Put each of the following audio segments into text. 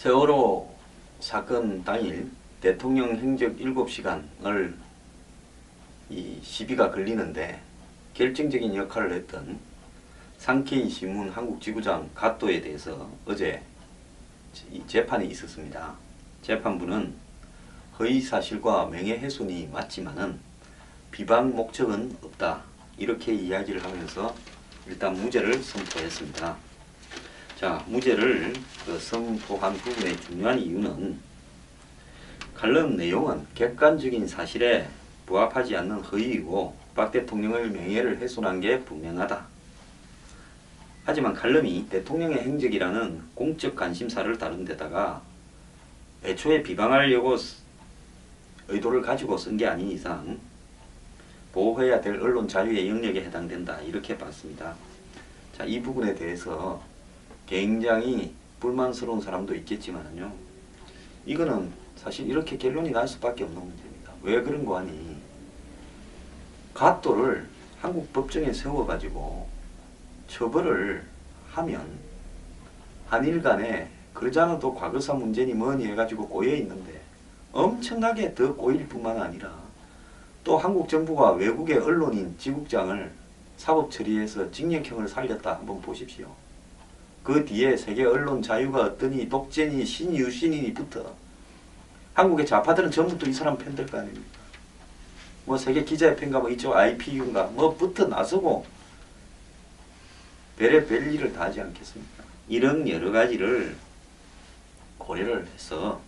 세월호 사건 당일 대통령 행적 7시간을 이 시비가 걸리는데 결정적인 역할을 했던 상케이 신문 한국지구장 가또에 대해서 어제 재판이 있었습니다. 재판부는 허위사실과 명예훼손이 맞지만은 비방 목적은 없다, 이렇게 이야기를 하면서 일단 무죄를 선포했습니다. 자, 무죄를 선포한 부분의 중요한 이유는 칼럼 내용은 객관적인 사실에 부합하지 않는 허위이고 박 대통령의 명예를 훼손한 게 분명하다. 하지만 칼럼이 대통령의 행적이라는 공적 관심사를 다룬 데다가 애초에 비방하려고 의도를 가지고 쓴 게 아닌 이상 보호해야 될 언론 자유의 영역에 해당된다, 이렇게 봤습니다. 자, 이 부분에 대해서 굉장히 불만스러운 사람도 있겠지만요, 이거는 사실 이렇게 결론이 날 수밖에 없는 문제입니다. 왜 그런 거 하니, 가또를 한국 법정에 세워가지고 처벌을 하면 한일 간에 그러지 않아도 과거사 문제니 뭐니 해가지고 꼬여있는데 엄청나게 더 꼬일 뿐만 아니라 또 한국 정부가 외국의 언론인 지국장을 사법 처리해서 징역형을 살렸다, 한번 보십시오. 그 뒤에 세계 언론 자유가 어떠니 독재니 신유신이니부터 한국의 좌파들은 전부 또 이 사람 팬들 거 아닙니까? 뭐 세계 기자협회인가 뭐 이쪽 IPU인가 뭐부터 나서고 별의 일을 다 하지 않겠습니까? 이런 여러 가지를 고려를 해서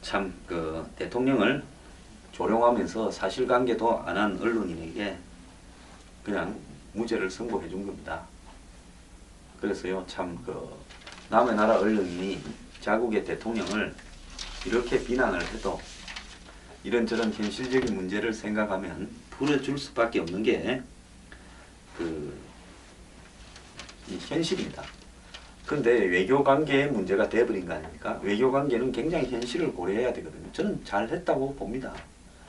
참 대통령을 조롱하면서 사실관계도 안 한 언론인에게 그냥 무죄를 선고해 준 겁니다. 그래서요, 참 남의 나라 언론인이 자국의 대통령을 이렇게 비난을 해도 이런저런 현실적인 문제를 생각하면 풀어줄 수밖에 없는 게 이 현실입니다. 근데 외교관계의 문제가 돼버린 거 아닙니까? 외교관계는 굉장히 현실을 고려해야 되거든요. 저는 잘했다고 봅니다.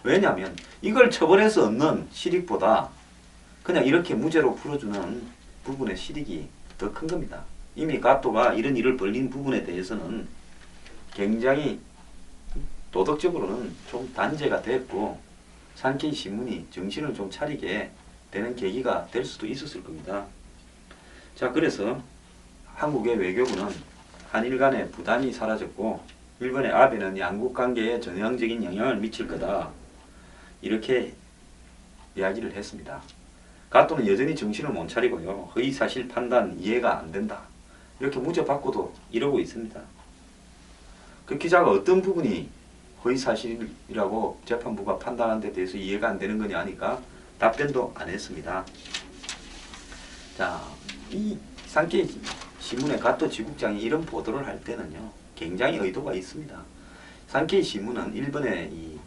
왜냐하면 이걸 처벌해서 얻는 실익보다 그냥 이렇게 무죄로 풀어주는 부분의 실익이 더 큰 겁니다. 이미 가또가 이런 일을 벌린 부분에 대해서는 굉장히 도덕적으로는 좀 단죄가 됐고 상케이 신문이 정신을 좀 차리게 되는 계기가 될 수도 있었을 겁니다. 자, 그래서 한국의 외교부는 한일 간의 부담이 사라졌고 일본의 아베는 양국 관계에 전향적인 영향을 미칠 거다, 이렇게 이야기를 했습니다. 가또는 여전히 정신을 못 차리고요, 허위사실 판단 이해가 안 된다, 이렇게 무죄 받고도 이러고 있습니다. 그 기자가 어떤 부분이 허위사실이라고 재판부가 판단한 데 대해서 이해가 안 되는 거냐 하니까 답변도 안 했습니다. 자, 이 상케이 신문의 가또 지국장이 이런 보도를 할 때는요, 굉장히 의도가 있습니다. 상케이 신문은 일본의 이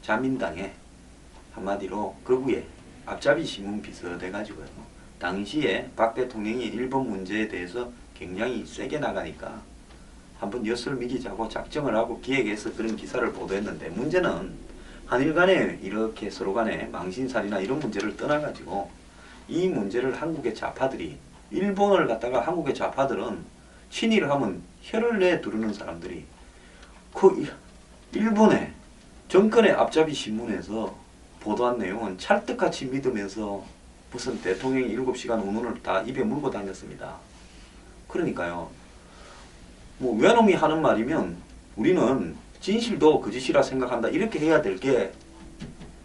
자민당의 한마디로 극우의 앞잡이 신문 비슷해가지고요, 당시에 박 대통령이 일본 문제에 대해서 굉장히 세게 나가니까 한번 엿을 미기자고 작정을 하고 기획해서 그런 기사를 보도했는데, 문제는 한일 간에 이렇게 서로 간에 망신살이나 이런 문제를 떠나가지고 이 문제를 한국의 좌파들이, 일본을 갖다가 한국의 좌파들은 친일을 하면 혀를 내두르는 사람들이 그 일본의 정권의 앞잡이 신문에서 보도한 내용은 찰떡같이 믿으면서 무슨 대통령이 7시간 운운을 다 입에 물고 다녔습니다. 그러니까요, 뭐 외놈이 하는 말이면 우리는 진실도 거짓이라 생각한다, 이렇게 해야 될 게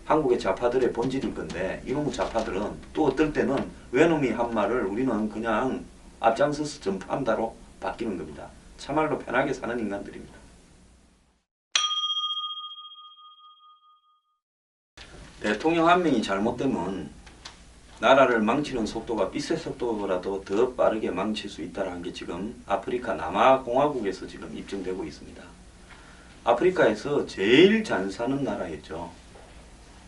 한국의 좌파들의 본질일 건데, 이놈의 좌파들은 또 어떨 때는 외놈이 한 말을 우리는 그냥 앞장서서 전파한다로 바뀌는 겁니다. 참말로 편하게 사는 인간들입니다. 대통령 한 명이 잘못되면 나라를 망치는 속도가 빛의 속도보다도 더 빠르게 망칠 수 있다는 게 지금 아프리카 남아공화국에서 지금 입증되고 있습니다. 아프리카에서 제일 잘 사는 나라였죠.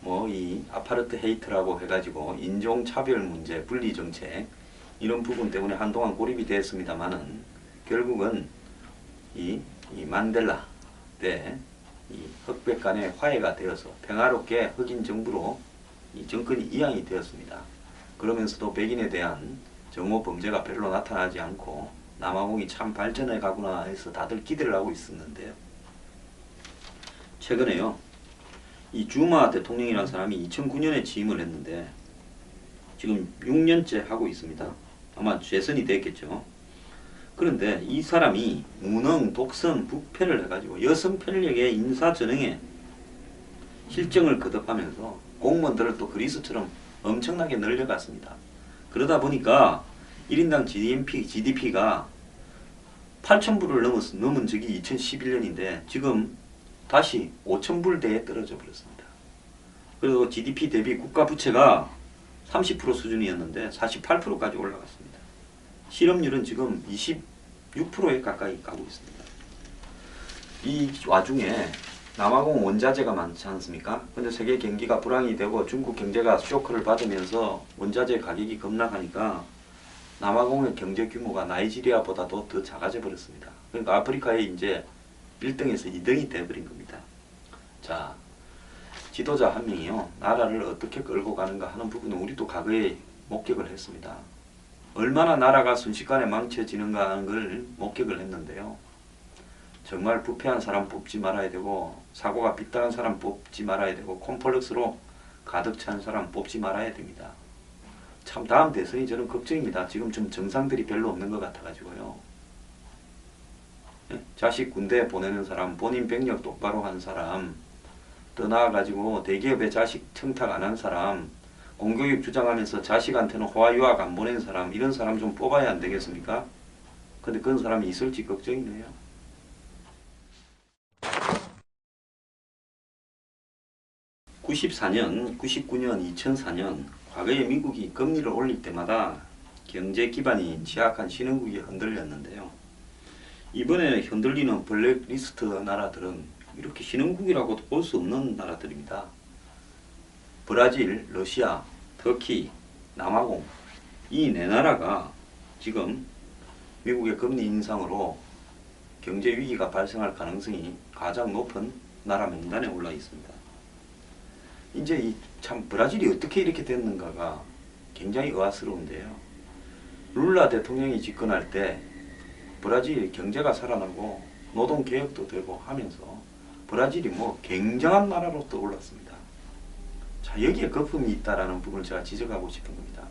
뭐 이 아파르트헤이트라고 해가지고 인종차별 문제, 분리정책 이런 부분 때문에 한동안 고립이 됐습니다만은 결국은 이 만델라 때 이 흑백 간의 화해가 되어서 평화롭게 흑인 정부로 이 정권이 이양이 되었습니다. 그러면서도 백인에 대한 정오 범죄가 별로 나타나지 않고 남아공이 참 발전해 가구나 해서 다들 기대를 하고 있었는데요. 최근에요. 이 주마 대통령이라는 사람이 2009년에 취임을 했는데 지금 6년째 하고 있습니다. 아마 재선이 됐겠죠. 그런데 이 사람이 무능, 독선, 부패를 해가지고 여성 편력의 인사 전형에 실정을 거듭하면서 공무원들을 또 그리스처럼 엄청나게 늘려갔습니다. 그러다 보니까 1인당 GDP가 8,000불을 넘은 적이 2011년인데 지금 다시 5,000불대에 떨어져 버렸습니다. 그리고 GDP 대비 국가 부채가 30% 수준이었는데 48%까지 올라갔습니다. 실업률은 지금 26%에 가까이 가고 있습니다. 이 와중에 남아공 원자재가 많지 않습니까? 근데 세계 경기가 불황이 되고 중국 경제가 쇼크를 받으면서 원자재 가격이 급락하니까 남아공의 경제 규모가 나이지리아보다도 더 작아져 버렸습니다. 그러니까 아프리카에 이제 1등에서 2등이 돼버린 겁니다. 자, 지도자 한 명이요. 나라를 어떻게 끌고 가는가 하는 부분은 우리도 과거에 목격을 했습니다. 얼마나 나라가 순식간에 망쳐지는가 하는 걸 목격을 했는데요. 정말 부패한 사람 뽑지 말아야 되고 사고가 삐딱한 사람 뽑지 말아야 되고 콤플렉스로 가득 찬 사람 뽑지 말아야 됩니다. 참 다음 대선이 저는 걱정입니다. 지금 좀 정상들이 별로 없는 것 같아가지고요. 자식 군대 보내는 사람, 본인 병력 똑바로 한 사람, 더 나아가지고 대기업에 자식 청탁 안 한 사람, 공교육 주장하면서 자식한테는 호화 유학 안 보낸 사람, 이런 사람 좀 뽑아야 안 되겠습니까? 근데 그런 사람이 있을지 걱정이네요. 94년, 99년, 2004년 과거에 미국이 금리를 올릴 때마다 경제 기반이 취약한 신흥국이 흔들렸는데요. 이번에 흔들리는 블랙리스트 나라들은 이렇게 신흥국이라고도 볼 수 없는 나라들입니다. 브라질, 러시아, 터키, 남아공 이 네 나라가 지금 미국의 금리 인상으로 경제 위기가 발생할 가능성이 가장 높은 나라 명단에 올라 있습니다. 이제 이 참 브라질이 어떻게 이렇게 됐는가가 굉장히 의아스러운데요. 룰라 대통령이 집권할 때 브라질 경제가 살아나고 노동개혁도 되고 하면서 브라질이 뭐 굉장한 나라로 떠올랐습니다. 자, 여기에 거품이 있다라는 부분을 제가 지적하고 싶은 겁니다.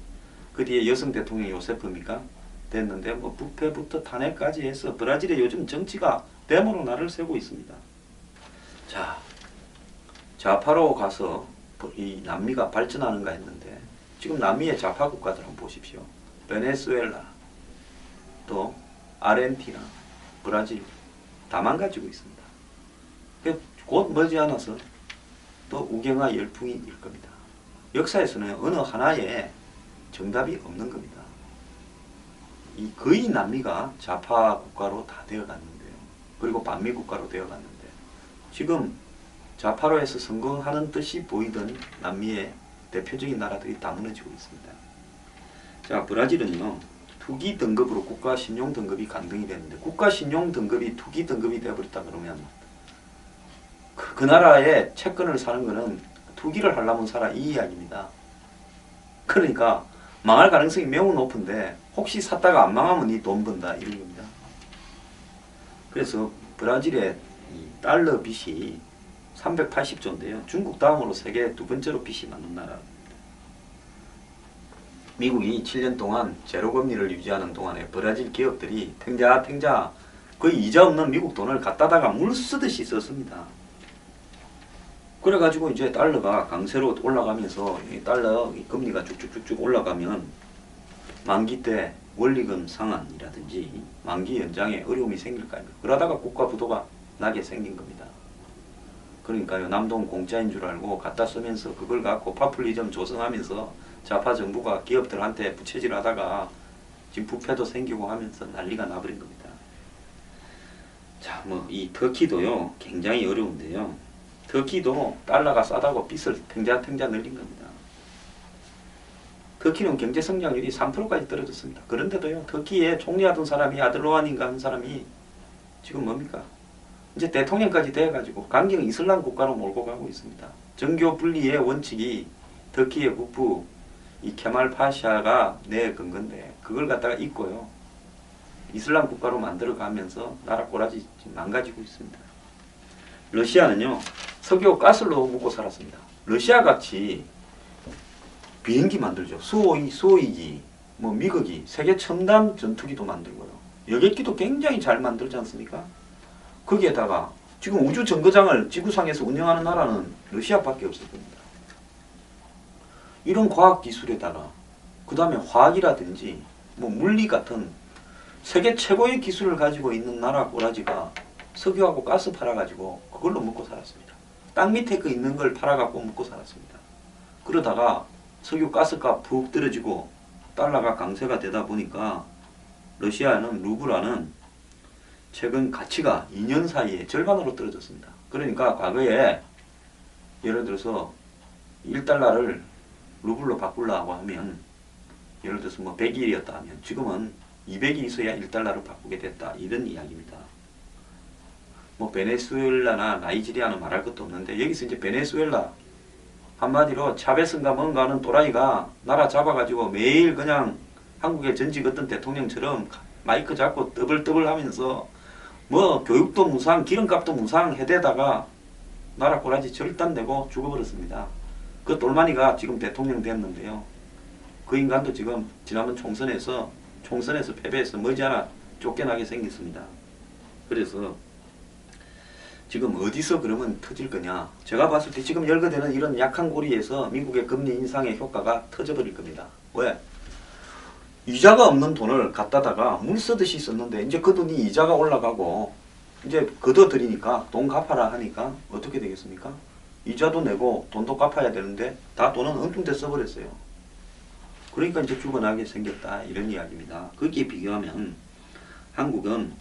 그 뒤에 여성 대통령이 요세프입니까? 됐는데 뭐 부패부터 탄핵까지 해서 브라질의 요즘 정치가 데모로 날을 세우고 있습니다. 자, 좌파로 가서 이 남미가 발전하는가 했는데 지금 남미의 좌파 국가들 한번 보십시오. 베네수엘라, 또 아르헨티나, 브라질 다 망가지고 있습니다. 곧 머지않아서 또 우경화 열풍이 일 겁니다. 역사에서는 어느 하나에 정답이 없는 겁니다. 이 거의 남미가 좌파 국가로 다 되어갔는데요. 그리고 반미 국가로 되어갔는데 지금 좌파로 해서 성공하는 듯이 보이던 남미의 대표적인 나라들이 다 무너지고 있습니다. 자, 브라질은요. 투기 등급으로 국가 신용 등급이 간등이 되는데 국가 신용 등급이 투기 등급이 되어버렸다 그러면 그 나라에 채권을 사는 거는 투기를 하려면 사라 이 이야기입니다. 그러니까 망할 가능성이 매우 높은데 혹시 샀다가 안 망하면 니 돈 번다 이런 겁니다. 그래서 브라질의 이 달러 빚이 380조인데요. 중국 다음으로 세계 두 번째로 빚이 많은 나라입니다. 미국이 7년 동안 제로 금리를 유지하는 동안에 브라질 기업들이 탱자 거의 이자 없는 미국 돈을 갖다다가 물 쓰듯이 썼습니다. 그래가지고 이제 달러가 강세로 올라가면서 이 달러 금리가 쭉쭉쭉쭉 올라가면 만기 때 원리금 상환이라든지 만기 연장에 어려움이 생길 거 아닙니까? 그러다가 국가 부도가 나게 생긴 겁니다. 그러니까요, 남동 공짜인 줄 알고 갖다 쓰면서 그걸 갖고 파퓰리즘 조성하면서 좌파 정부가 기업들한테 부채질 하다가 지금 부패도 생기고 하면서 난리가 나버린 겁니다. 자, 뭐 이 터키도요 굉장히 어려운데요. 터키도 달러가 싸다고 빚을 탱자 늘린 겁니다. 터키는 경제 성장률이 3%까지 떨어졌습니다. 그런데도요, 터키에 총리하던 사람이 아들로안인가 한 사람이 지금 뭡니까? 이제 대통령까지 돼가지고 강경 이슬람 국가로 몰고 가고 있습니다. 정교 분리의 원칙이 터키의 국부 이 케말 파샤가 내건 건데 그걸 갖다가 잊고요. 이슬람 국가로 만들어가면서 나라 꼬라지 망가지고 있습니다. 러시아는요, 석유 가스로 먹고 살았습니다. 러시아 같이 비행기 만들죠. 수호이기, 뭐 미국이 세계 첨단 전투기도 만들고요. 여객기도 굉장히 잘 만들지 않습니까? 거기에다가 지금 우주 정거장을 지구상에서 운영하는 나라는 러시아밖에 없을 겁니다. 이런 과학 기술에다가 그 다음에 화학이라든지 뭐 물리 같은 세계 최고의 기술을 가지고 있는 나라 꼬라지가 석유하고 가스 팔아가지고 그걸로 먹고 살았습니다. 땅 밑에 그 있는 걸 팔아갖고 먹고 살았습니다. 그러다가 석유 가스가 푹 떨어지고 달러가 강세가 되다 보니까 러시아는 루블화는 최근 가치가 2년 사이에 절반으로 떨어졌습니다. 그러니까 과거에 예를 들어서 1달러를 루블로 바꾸려고 하면 예를 들어서 뭐 100일이었다 하면 지금은 200이 있어야 1달러로 바꾸게 됐다. 이런 이야기입니다. 뭐 베네수엘라나 나이지리아는 말할 것도 없는데 여기서 이제 베네수엘라 한마디로 차베스인가 뭔가 하는 또라이가 나라 잡아가지고 매일 그냥 한국의 전직 어떤 대통령처럼 마이크 잡고 떠벌떠벌 하면서 뭐 교육도 무상, 기름값도 무상 해대다가 나라 꼬라지 절단내고 죽어버렸습니다. 그 똘마니가 지금 대통령 됐는데요. 그 인간도 지금 지난번 총선에서 패배해서 머지않아 쫓겨나게 생겼습니다. 그래서 지금 어디서 그러면 터질 거냐? 제가 봤을 때 지금 열거되는 이런 약한 고리에서 미국의 금리 인상의 효과가 터져버릴 겁니다. 왜? 이자가 없는 돈을 갖다다가 물 쓰듯이 썼는데 이제 그 돈이 이자가 올라가고 이제 걷어들이니까 돈 갚아라 하니까 어떻게 되겠습니까? 이자도 내고 돈도 갚아야 되는데 다 돈은 엉뚱데 써버렸어요. 그러니까 이제 죽어나게 생겼다 이런 이야기입니다. 거기에 비교하면 한국은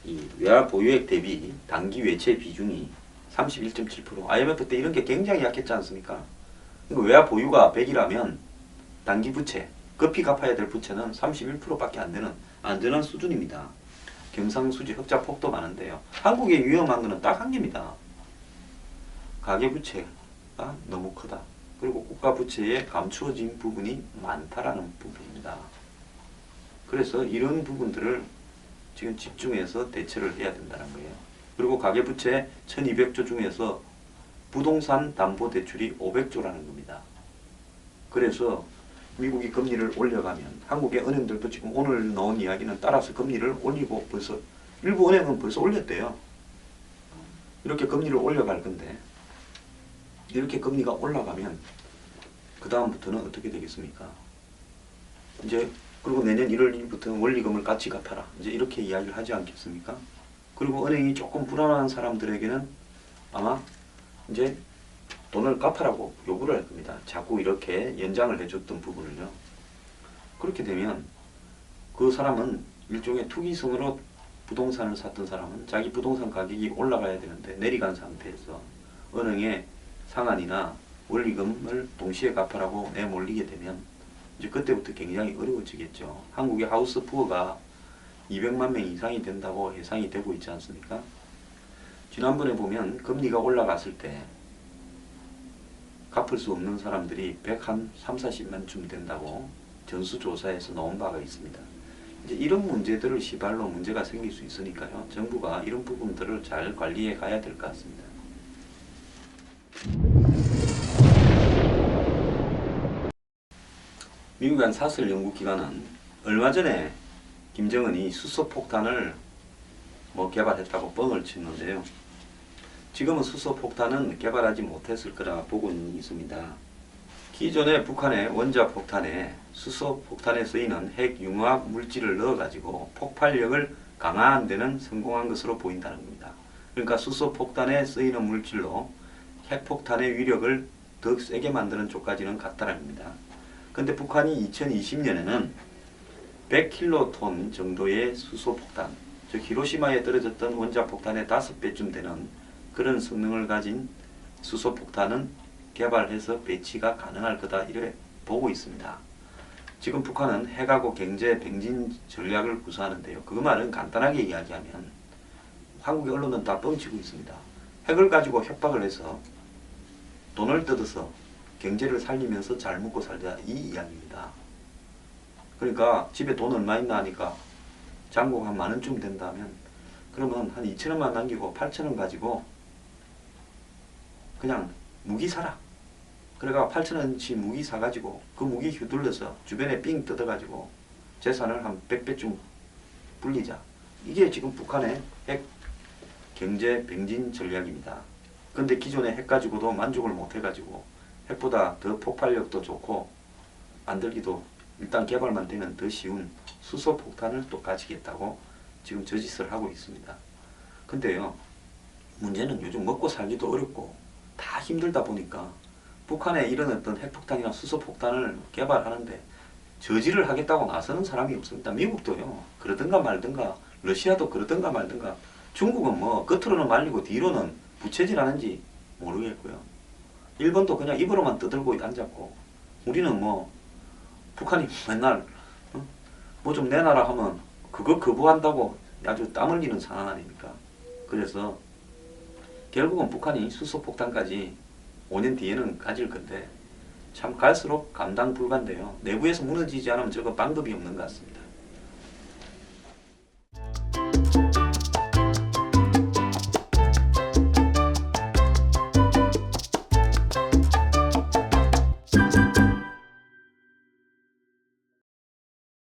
이 외화 보유액 대비 단기 외채 비중이 31.7%. IMF 때 이런 게 굉장히 약했지 않습니까? 그러니까 외화 보유가 100이라면 단기 부채, 급히 갚아야 될 부채는 31%밖에 안 되는 안전한 수준입니다. 경상수지 흑자 폭도 많은데요. 한국에 위험한 것은 딱 한 개입니다. 가계부채가 너무 크다. 그리고 국가부채에 감추어진 부분이 많다라는 부분입니다. 그래서 이런 부분들을 지금 집중해서 대처를 해야 된다는 거예요. 그리고 가계부채 1200조 중에서 부동산 담보대출이 500조라는 겁니다. 그래서 미국이 금리를 올려가면 한국의 은행들도 지금 오늘 나온 이야기는 따라서 금리를 올리고 벌써 일부 은행은 벌써 올렸대요. 이렇게 금리를 올려갈 건데 이렇게 금리가 올라가면 그 다음부터는 어떻게 되겠습니까? 이제 그리고 내년 1월 1일부터는 원리금을 같이 갚아라. 이제 이렇게 이야기를 하지 않겠습니까? 그리고 은행이 조금 불안한 사람들에게는 아마 이제 돈을 갚아라고 요구를 할 겁니다. 자꾸 이렇게 연장을 해줬던 부분을요. 그렇게 되면 그 사람은 일종의 투기성으로 부동산을 샀던 사람은 자기 부동산 가격이 올라가야 되는데 내려간 상태에서 은행에 상한이나 원리금을 동시에 갚아라고 내몰리게 되면 이제 그때부터 굉장히 어려워지겠죠. 한국의 하우스 푸어가 200만 명 이상이 된다고 예상이 되고 있지 않습니까? 지난번에 보면 금리가 올라갔을 때 갚을 수 없는 사람들이 130-40만쯤 된다고 전수조사에서 나온 바가 있습니다. 이제 이런 문제들을 시발로 문제가 생길 수 있으니까요. 정부가 이런 부분들을 잘 관리해 가야 될 것 같습니다. 미국의 한 사설 연구기관은 얼마 전에 김정은이 수소폭탄을 개발했다고 뻥을 쳤는데요. 지금은 수소폭탄은 개발하지 못했을 거라 보고는 있습니다. 기존의 북한의 원자폭탄에 수소폭탄에 쓰이는 핵융합 물질을 넣어가지고 폭발력을 강화한 데는 성공한 것으로 보인다는 겁니다. 그러니까 수소폭탄에 쓰이는 물질로 핵폭탄의 위력을 더 세게 만드는 쪽까지는 갔다는 겁니다. 근데 북한이 2020년에는 100킬로톤 정도의 수소폭탄, 즉 히로시마에 떨어졌던 원자폭탄의 5배쯤 되는 그런 성능을 가진 수소폭탄은 개발해서 배치가 가능할 거다 이래 보고 있습니다. 지금 북한은 핵하고 경제 병진 전략을 구사하는데요. 그 말은 간단하게 이야기하면 한국의 언론은 다 뻥치고 있습니다. 핵을 가지고 협박을 해서 돈을 뜯어서 경제를 살리면서 잘 먹고 살자 이 이야기입니다. 그러니까 집에 돈 얼마 있나 하니까 잔고가 한 10,000원쯤 된다면 그러면 한 2,000원만 남기고 8,000원 가지고 그냥 무기 사라. 그래가 8,000원치 무기 사가지고 그 무기 휘둘러서 주변에 삥 뜯어가지고 재산을 한 100배쯤 불리자. 이게 지금 북한의 핵 경제 병진 전략입니다. 근데 기존의 핵 가지고도 만족을 못 해가지고 핵보다 더 폭발력도 좋고 만들기도 일단 개발만 되면 더 쉬운 수소폭탄을 또 가지겠다고 지금 저짓을 하고 있습니다. 근데요, 문제는 요즘 먹고 살기도 어렵고 다 힘들다 보니까 북한에 이런 어떤 핵폭탄이나 수소폭탄을 개발하는데 저지를 하겠다고 나서는 사람이 없습니다. 미국도요, 그러든가 말든가, 러시아도 그러든가 말든가, 중국은 뭐 겉으로는 말리고 뒤로는 부채질하는지 모르겠고요. 일본도 그냥 입으로만 떠들고 앉았고, 우리는 뭐 북한이 맨날 뭐 좀 내놔라 하면 그거 거부한다고 아주 땀 흘리는 상황 아닙니까? 그래서 결국은 북한이 수소폭탄까지 5년 뒤에는 가질 건데 참 갈수록 감당 불가인데요. 내부에서 무너지지 않으면 저거 방법이 없는 것 같습니다.